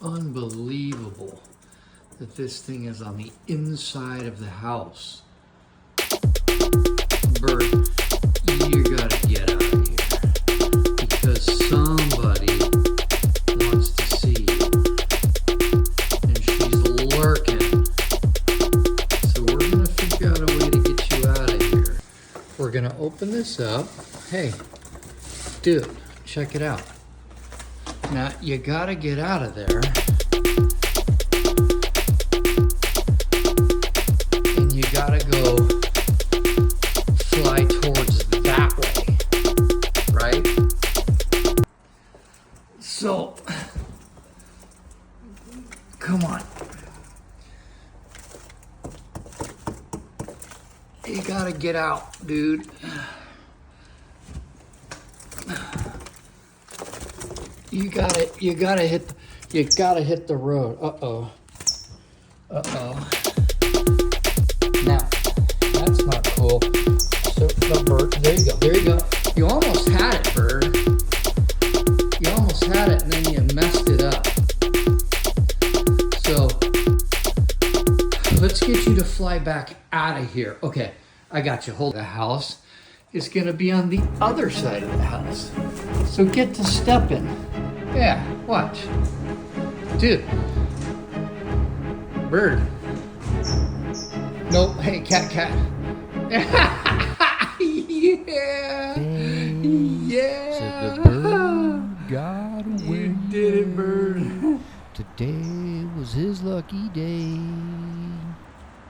Unbelievable that this thing is on the inside of the house. Bird, you gotta get out of here because somebody wants to see you and she's lurking. So we're gonna figure out a way to get you out of here. We're gonna open this up. Hey, dude, check it out. Now you gotta get out of there. And you gotta go fly towards that way, right? So, come on. You gotta get out, dude. You gotta hit the road. Uh-oh. Now, that's not cool. So, no, Bird, there you go. You almost had it, Bird. You almost had it, and then you messed it up. So, let's get you to fly back out of here. Okay, I got you. Hold. The house is gonna be on the other side of the house. So get to stepping. Yeah, watch. Dude. Bird. Nope, hey, cat. Yeah. Yeah. Said the bird got away. You did it, Bird. Today was his lucky day.